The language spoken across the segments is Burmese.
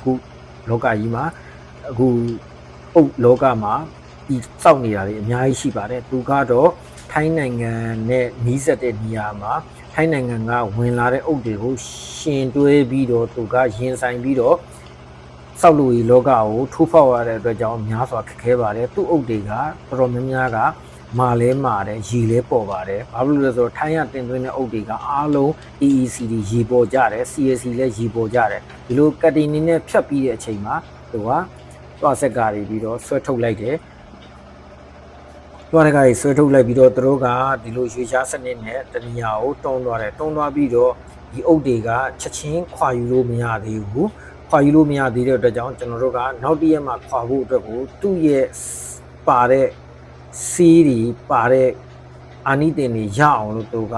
အခုလောကကြီးမှာအခုအုပ်လောကမှာဒီစောက်နေတာတွေအများကြီးရှိပါတယ်သူကတော့ထိုင်းနိုင်ငံနဲ့နီးစပ်တဲ့နေရာမှာထိုင်းနိုင်ငံကဝင်လာတဲ့အုပ်တွေကိုရှင်တွဲပြီးတော့သူကရင်ဆိုင်ပြီးတော့စောက်လူကြီးလောကကိုထိုးဖောက်ရတဲ့အတွက်ကြောင့်များစွာခက်ခဲပါတယ်သူ့အုပ်တွေကတော်တော်များများကမာလဲမာတယ်ရေလဲပေါ်ပါတယ်ဘာလို့လဲဆိုတော့ထိုင်းရတင်သွင်းတဲ့အုပ်တွေကအားလုံး AECD ရေပေါ်ကြတယ် CAC လည်းရေပေါ်ကြတယ်ဒီလိုကတ်တင်နေနဲ့ဖြတ်ပြီးတဲ့အချိန်မှာသူကသွားဆက်ကားပြီးတော့ဆွဲထုတ်လိုက်တယ်သွားတဲ့ကားကြီးဆွဲထုတ်လိုက်ပြီးတော့သူတို့ကဒီလိုရွှေချားစနစ်နဲ့တဏှာကိုတွန်းသွားတယ်တွန်းသွားပြီးတော့ဒီအုပ်တွေကချက်ချင်းခွာယူလို့မရသေးဘူးခွာယူလို့မရသေးတဲ့အတွက်ကြောင့်ကျွန်တော်တို့ကနောက်တစ်ရက်မှခွာဖို့အတွက်ကိုသူ့ရဲ့ပါတဲ့စီးတွေပါတဲ့အာနိသင်တွေရအောင်လို့သူက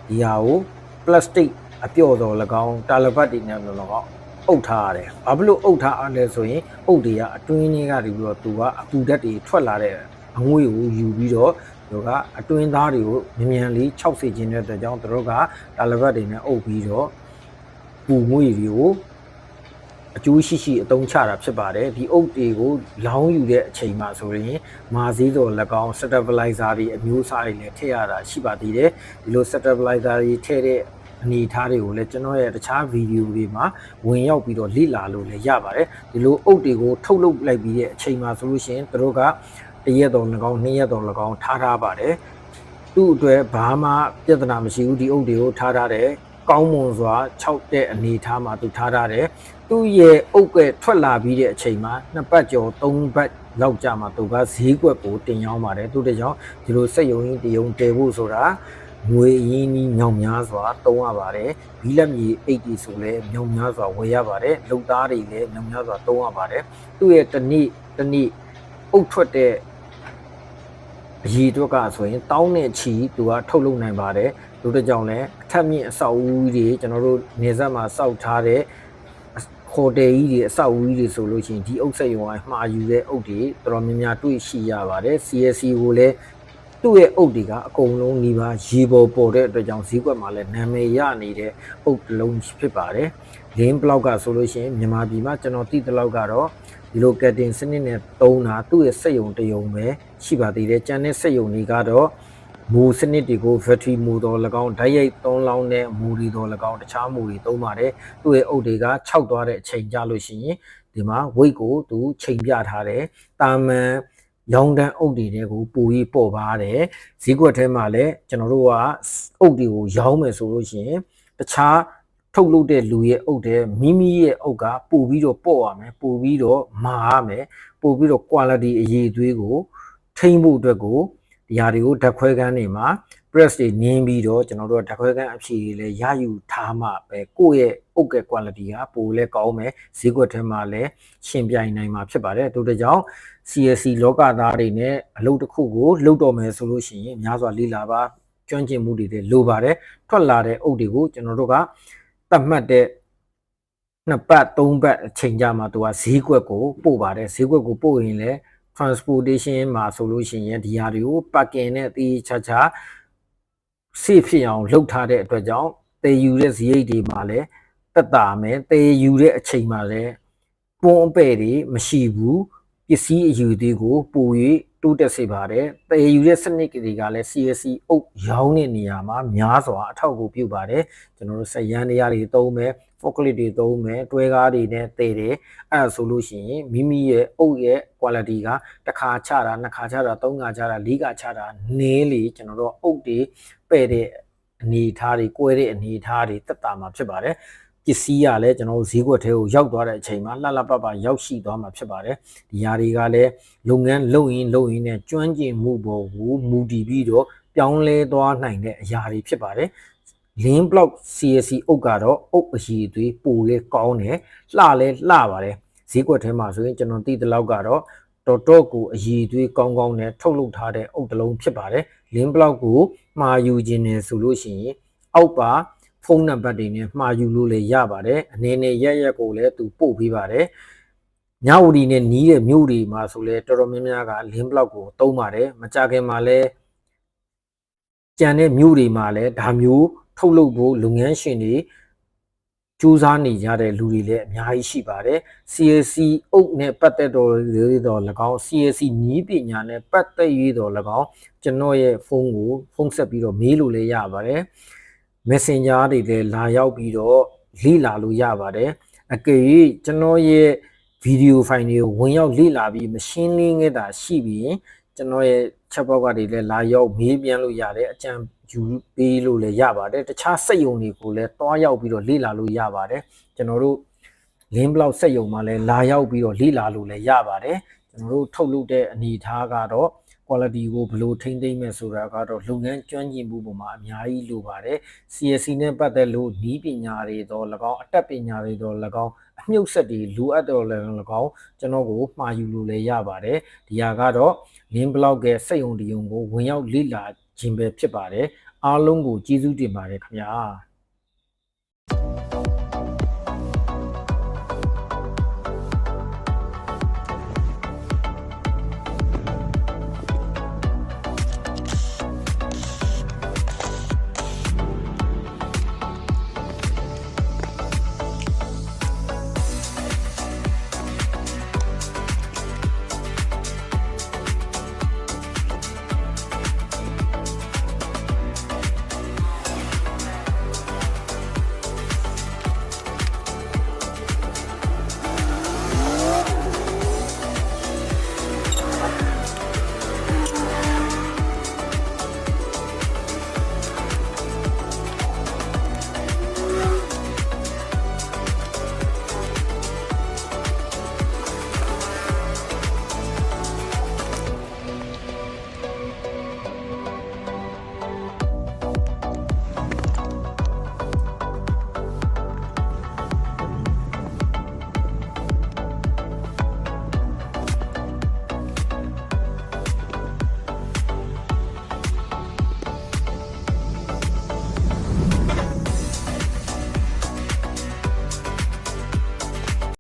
ဒီဟာကိုပလတ်စတစ်အပြော့တော်၎င်းတာလပတ်တွေနဲ့၎င်းအုပ်ထားရတယ်။ဘာဖြစ်လို့အုပ်ထားအောင်လဲဆိုရင်အုပ်တွေကအတွင်းထဲကနေပြီးတော့သူကအပူဓာတ်တွေထွက်လာတဲ့အငွေ့ကိုယူပြီးတော့သူကအတွင်းသားတွေကိုမြန်လေး6စေခြင်းတဲ့အတွက်ကြောင့်သူတို့ကတာလပတ်တွေနဲ့အုပ်ပြီးတော့ပူငွေ့တွေကိုအကျိုးရှိရှိအသုံးချတာဖြစ်ပါတယ်ဒီအုပ်တွေကိုလောင်းယူတဲ့အချိန်မှာဆိုရင်မာဈေးတော်၎င်း stabilizer တွေအမျိုးအစားတွေလည်းထည့်ရတာရှိပါသေးတယ်ဒီလို stabilizer တွေထည့်တဲ့အနေအထားတွေကိုလည်းကျွန်တော်ရဲ့တခြားဗီဒီယိုတွေမှာဝင်ရောက်ပြီးတော့လေ့လာလို့လည်းရပါတယ်ဒီလိုအုပ်တွေကိုထုတ်လုပ်လိုက်ပြီးတဲ့အချိန်မှာဆိုလို့ရှိရင်တို့ကတရက်တော်၎င်း2ရက်တော်၎င်းထားပါတယ်သူ့အတွက်ဘာမှပြဿနာမရှိဘူးဒီအုပ်တွေကိုထားတယ်ကောင်းမွန်စွာ6တဲ့အနေထားမှာသူထားတယ်သူ့ရဲ့အုပ်ကထွက်လာပြီးတဲ့အချိန်မှာ2ပတ်ကျော်3ပတ်လောက်ကြာမှသူကဈေးကွက်ကိုတင်ရောက်ပါတယ်သူတကြောင်ဒီလိုစက်ယုံကြီးတယုံတည်ဖို့ဆိုတာငွေရင်းနှီးမြောင်များစွာသုံးရပါတယ်ဘီလက်မြေအိတ်တီဆိုလဲမြောင်များစွာဝယ်ရပါတယ်လုံသားတွေလည်းမြောင်များစွာသုံးရပါတယ်သူ့ရဲ့တနေ့အုပ်ထွက်တဲ့အရေးအတွက်ကဆိုရင်တောင်းနဲ့ချီသူကထုတ်လုပ်နိုင်ပါတယ်တို့တဲ့ကြောင့်လည်းအထက်မြင့်အဆောက်အဦတွေကျွန်တော်တို့နေဆက်မှာစောက်ထားတဲ့ဟိုတယ်ကြီးတွေအဆောက်အဦတွေဆိုလို့ရှိရင်ဒီအုပ်ဆက်ရုံကမှာယူတဲ့အုပ်တွေတော်တော်များများတွေ့ရှိရပါတယ် CSC ကိုလည်းသူ့ရဲ့အုပ်တွေကအကုန်လုံးဒီပါရေပေါ်တဲ့အတွက်ကြောင့်ဈေးကွက်မှာလည်းနာမည်ရနေတဲ့အုပ်တစ်လုံးဖြစ်ပါတယ်လင်းဘလောက်ကဆိုလို့ရှိရင်မြန်မာပြည်မှာကျွန်တော်သိတဲ့လောက်ကတော့ဒီလိုကတ်တင်စနစ်နဲ့သုံးတာသူ့ရဲ့စက်ရုံတရုံပဲရှိပါသေးတယ်ကျန်တဲ့စက်ရုံတွေကတော့မူစနစ်တွေကို battery မူတော်၎င်းဓာတ်ရိုက်သုံးလောင်းတဲ့မူတွေတော်၎င်းတခြားမူတွေသုံးပါတယ်သူ့ရဲ့အုပ်တွေက6သွားတဲ့အချိန်ကြလို့ရှိရင်ဒီမှာ weight ကိုသူချိန်ပြထားတယ်တာမန်ရောင်းတန်းအုပ်တွေနဲ့ကိုပိုပြီးပေါ်ပါတယ်ဈေးကွက်ထဲမှာလည်းကျွန်တော်တို့ကအုပ်တွေကိုရောင်းမယ်ဆိုလို့ရှိရင်တခြားထုတ်လုပ်တဲ့လူရဲ့အုပ်တဲ့မိမိရဲ့အုပ်ကပို့ပြီးတော့ပေါ့ရမယ်ပို့ပြီးတော့မာရမယ်ပို့ပြီးတော့ quality အရေးအသွေးကိုထိန်းဖို့အတွက်ကိုဒီဟာတွေကိုဓာတ်ခွဲခန်းတွေမှာ press တွေနင်းပြီးတော့ကျွန်တော်တို့ဓာတ်ခွဲခန်းအဖြေတွေလည်းရယူထားမှပဲကိုယ့်ရဲ့အုပ်က quality ကပိုလည်းကောင်းမယ်ဈေးကွက်ထဲမှာလည်းရှင်ပြိုင်နိုင်မှာဖြစ်ပါတယ်တို့တဲ့ကြောင့် CSC လောကသားတွေနဲ့အလုပ်တစ်ခုကိုလုပ်တော်မယ်ဆိုလို့ရှိရင်များစွာလေးလာပါကျွမ်းကျင်မှုတွေလိုပါတယ်ထွက်လာတဲ့အုပ်တွေကိုကျွန်တော်တို့ကသတ်မှတ်တဲ့2ပတ်3ပတ်အချိန်ကြာမှသူကဈေးကွက်ကိုပို့ပါတယ်ဈေးကွက်ကိုပို့ရင်လည်း transportation မှာဆိုလို့ရှိရင်ဒီဟာတွေကို parking နဲ့တေးချာချာ safe ဖြစ်အောင်လုပ်ထားတဲ့အတွက်ကြောင့်တည်ယူတဲ့ဈေးရိတ်တွေမှာလည်းတက်တာမယ်တည်ယူတဲ့အချိန်မှာလည်းပွန်းအပဲ့တွေမရှိဘူးပစ္စည်းအယူသေးကိုပို၍တိုးတက်စေပါတယ်တည်ယူတဲ့စနစ်တွေကလည်း CSC အုပ်ရောင်းတဲ့နေရာမှာများစွာအထောက်အကူပြုပါတယ်ကျွန်တော်တို့စက်ရန်တရားတွေသုံးမယ် forklift တွေသုံးမယ်တွဲကားတွေနဲ့တည်တယ်အဲ့ဒါဆိုလို့ရှိရင်မိမိရဲ့အုပ်ရဲ့ quality ကတစ်ခါချတာနှစ်ခါချတာသုံးခါချတာလေးခါချတာနည်းလေကျွန်တော်တို့အုပ်တွေပဲ့တဲ့အနေအထားတွေကွဲတဲ့အနေအထားတွေတက်တာမှာဖြစ်ပါတယ်ပစ္စည်းကလည်းကျွန်တော်တို့ဈေးကွက်ထဲကိုရောက်သွားတဲ့အချိန်မှာလှလှပပရောက်ရှိသွားမှာဖြစ်ပါတယ်ဒီຢာတွေကလည်းလုပ်ငန်းလုပ်ရင်နဲ့ကျွမ်းကျင်မှုပေါ်ကိုမူတည်ပြီးတော့ပြောင်းလဲသွားနိုင်တဲ့အရာတွေဖြစ်ပါတယ်link block CSC အုပ်ကတော့အုပ်အရည်အသွေးပိုလဲကောင်းတယ်လှလဲလှပါတယ်ဈေးကွက်ထဲမှာဆိုရင်ကျွန်တော်သိတဲ့လောက်ကတော့တော်ကိုအရည်အသွေးကောင်းနဲ့ထုတ်လုပ်ထားတဲ့အုပ်တစ်လုံးဖြစ်ပါတယ် link block ကိုမှာယူခြင်းနဲ့ဆိုလို့ရှိရင်အောက်ပါဖုန်းနံပါတ်တွေနဲ့မှာယူလို့လည်းရပါတယ်အနေနဲ့ရက်ကိုလည်းသူပို့ပေးပါတယ်ညဝတီနဲ့နီးတဲ့မြို့တွေမှာဆိုလဲတော်တော်များများက link block ကိုသုံးပါတယ်မကြခင်မှာလဲကြံတဲ့မြို့တွေမှာလဲဒါမျိုးထုတ်လုပ်ဖို့လုပ်ငန်းရှင်တွေ ကြိုးစားနေကြတဲ့လူတွေလည်းအများကြီးရှိပါတယ် CAC အုပ်နဲ့ပတ်သက်တော်၎င်း CAC နီးပညာနဲ့ပတ်သက်ရတော်၎င်းကျွန်တော်ရဲ့ဖုန်းကိုဖုန်းဆက်ပြီးတော့မေးလို့လည်းရပါတယ် Messenger တွေလည်းလာရောက်ပြီးတော့လေ့လာလို့ရပါတယ်အကယ်၍ကျွန်တော်ရဲ့ဗီဒီယိုဖိုင်တွေကိုဝင်ရောက်လေ့လာပြီးမရှင်းလင်းခဲ့တာရှိပြီးရင်ကျွန်တော်ရဲ့ chat box ကနေလည်းလာရောက်မေးပြန်လို့ရတယ်အကြံယူပေးလို့လည်းရပါတယ်တခြားစက်ရုံတွေကိုလည်းတွားရောက်ပြီးတော့လေ့လာလို့ရပါတယ်ကျွန်တော်တို့ link block စက်ရုံမှာလည်းလာရောက်ပြီးတော့လေ့လာလို့လည်းရပါတယ်ကျွန်တော်တို့ထုတ်လုပ်တဲ့အနေအထားကတော့ quality ကိုဘယ်လိုထိန်းသိမ်းမယ်ဆိုတာကတော့လုပ်ငန်းကျွမ်းကျင်မှုပေါ်မှာအများကြီးလိုပါတယ် CAC နဲ့ပတ်သက်လို့ဤပညာတွေတော့၎င်းအတတ်ပညာတွေတော့၎င်းအမြုပ်ဆက်တွေလိုအပ်တော်လည်း၎င်းကျွန်တော်ကိုမှာယူလို့လည်းရပါတယ်ဒီဟာကတော့ link block ရဲ့စက်ရုံဒီယုံကိုဝင်ရောက်လေ့လာခြင်းပဲဖြစ်ပါတယ်အားလုံးကိုကျေးဇူးတင်ပါတယ်ခင်ဗျာ